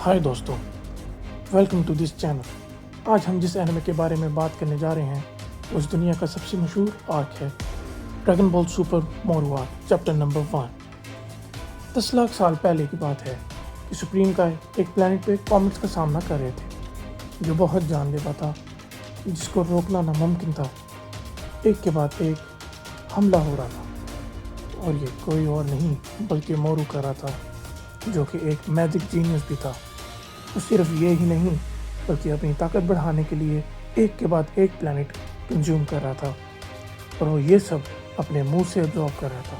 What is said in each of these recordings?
हाय दोस्तों, welcome to this channel. आज हम जिस एनिमे के बारे में बात करने जा रहे हैं उस दुनिया का सबसे मशहूर आर्क है dragon ball super Moru arc chapter number 1। 10 lakh साल पहले की बात है कि सुप्रीम काय एक प्लैनेट पे कॉमेट्स का सामना कर रहे थे जो बहुत जानलेवा था, जिसको रोकना नामुमकिन था। एक के बाद एक हमला हो रहा था और ये कोई और नहीं बल्कि मोरू कर रहा था, जो कि एक मैजिक जीनियस भी था। और सिर्फ ये ही नहीं बल्कि अपनी ताकत बढ़ाने के लिए एक के बाद एक प्लैनेट कंज्यूम कर रहा था और वो ये सब अपने मुंह से एब्जॉर्ब कर रहा था।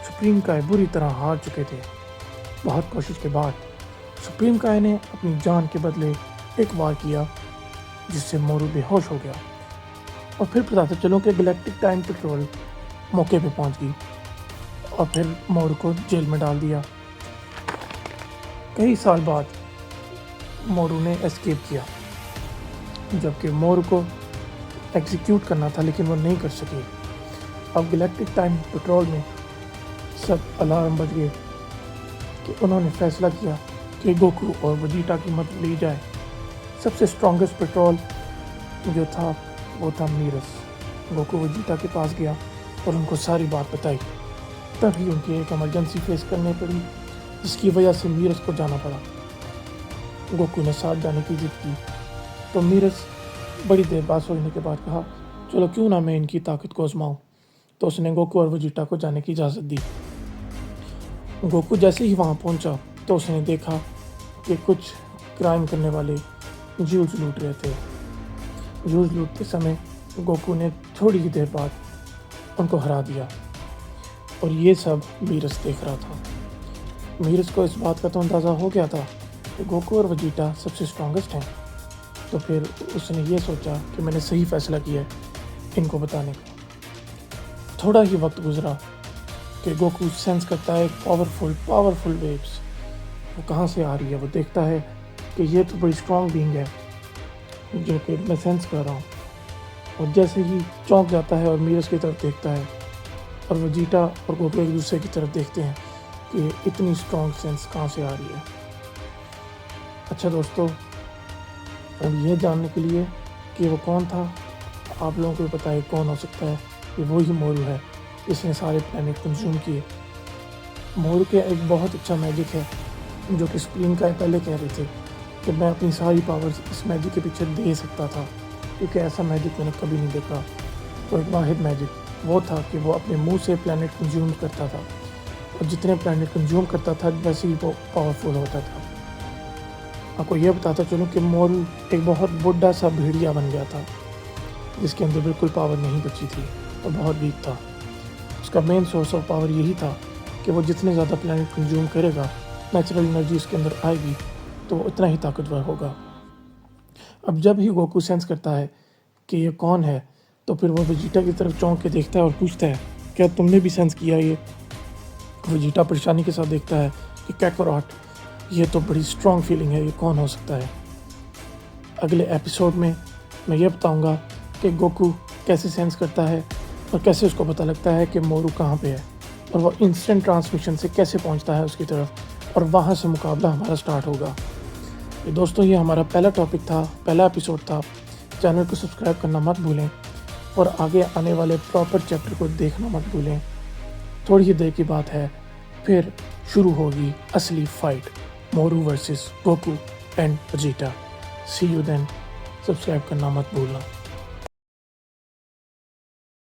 सुप्रीम काय बुरी तरह हार चुके थे। बहुत कोशिश के बाद सुप्रीम काय ने अपनी जान के बदले एक वार किया जिससे मोरू बेहोश हो गया। और फिर बताते चलो कि गैलेक्टिक टाइम पेट्रोल मौके पे पहुंच गई और फिर मोरू को जेल में डाल दिया। कई साल बाद मोरू ने एस्केप किया, जबकि मोरू को एग्जीक्यूट करना था लेकिन वो नहीं कर सके। अब गैलेक्टिक टाइम पेट्रोल में सब अलार्म बज गए कि उन्होंने फैसला किया कि गोकू और वेजिटा की मदद ली जाए। सबसे स्ट्रॉन्गेस्ट पेट्रोल जो था वो था मीरस। गोकू वेजिटा के पास गया और उनको सारी बात बताई। तभी उनकी एक इमरजेंसी फेस करनी पड़ी जिसकी वजह से मीरस को जाना पड़ा। गोकू ने साथ जाने की जिद की तो मीरस बड़ी देर बाद सोचने के बाद कहा, चलो क्यों ना मैं इनकी ताकत को आजमाऊं। तो उसने गोकू और वेजिटा को जाने की इजाज़त दी। गोकू जैसे ही वहां पहुंचा तो उसने देखा कि कुछ क्राइम करने वाले ज्यूल्स लूट रहे थे। ज्यूल्स लूटते समय गोकू ने थोड़ी ही देर बाद उनको हरा दिया और ये सब मीरस देख रहा था। मीरस को इस बात का तो अंदाज़ा हो गया था कि गोकू और वेजिटा सबसे स्ट्रॉन्गेस्ट हैं। तो फिर उसने ये सोचा कि मैंने सही फैसला किया है इनको बताने का। थोड़ा ही वक्त गुजरा कि गोकू सेंस करता है पावरफुल वेव्स। वो कहाँ से आ रही है वो देखता है कि ये तो बड़ी स्ट्रॉन्ग बीइंग है जो कि मैं सेंस कर रहा हूँ। और जैसे ही चौंक जाता है और मीरस की तरफ देखता है और वेजिटा और गोकू एक दूसरे की तरफ देखते हैं कि इतनी स्ट्रॉन्ग सेंस कहाँ से आ रही है। अच्छा दोस्तों, अब ये जानने के लिए कि वो कौन था, आप लोगों को पता है कौन हो सकता है। ये वही मोरू है जिसने सारे प्लैनेट कंज्यूम किए। मोरू के एक बहुत अच्छा मैजिक है जो कि सुप्रीम काय पहले कह रहे थे कि मैं अपनी सारी पावर्स इस मैजिक के पीछे दे सकता था, क्योंकि ऐसा मैजिक मैंने कभी नहीं देखा। तो एक वाहिद मैजिक वो था कि वो अपने मुंह से प्लैनेट कंज्यूम करता था और जितने प्लैनेट कंज्यूम करता था वैसे ही वो पावरफुल होता था। आपको यह बताता चलूँ कि मोरू एक बहुत बुढ़ा सा भेड़िया बन गया था जिसके अंदर बिल्कुल पावर नहीं बची थी और बहुत वीक था। उसका मेन सोर्स ऑफ पावर यही था कि वो जितने ज़्यादा प्लैनेट कंज्यूम करेगा, नेचुरल एनर्जी उसके अंदर आएगी तो वो इतना ही ताकतवर होगा। अब जब ही गोकू सेंस करता है कि ये कौन है तो फिर वो वेजिटा की तरफ चौंक के देखता है और पूछता है, क्या तुमने भी सेंस किया ये? वेजिटा परेशानी के साथ देखता है कि कैकरोट, ये तो बड़ी स्ट्रॉन्ग फीलिंग है, ये कौन हो सकता है। अगले एपिसोड में मैं ये बताऊंगा कि गोकू कैसे सेंस करता है और कैसे उसको पता लगता है कि मोरू कहाँ पे है और वो इंस्टेंट ट्रांसमिशन से कैसे पहुंचता है उसकी तरफ और वहाँ से मुकाबला हमारा स्टार्ट होगा। ये दोस्तों, ये हमारा पहला टॉपिक था, पहला एपिसोड था। चैनल को सब्सक्राइब करना मत भूलें और आगे आने वाले प्रॉपर चैप्टर को देखना मत भूलें। थोड़ी ही देर की बात है, फिर शुरू होगी असली fight, Moro versus Goku and Vegeta. See you then. Subscribe करना मत भूलना।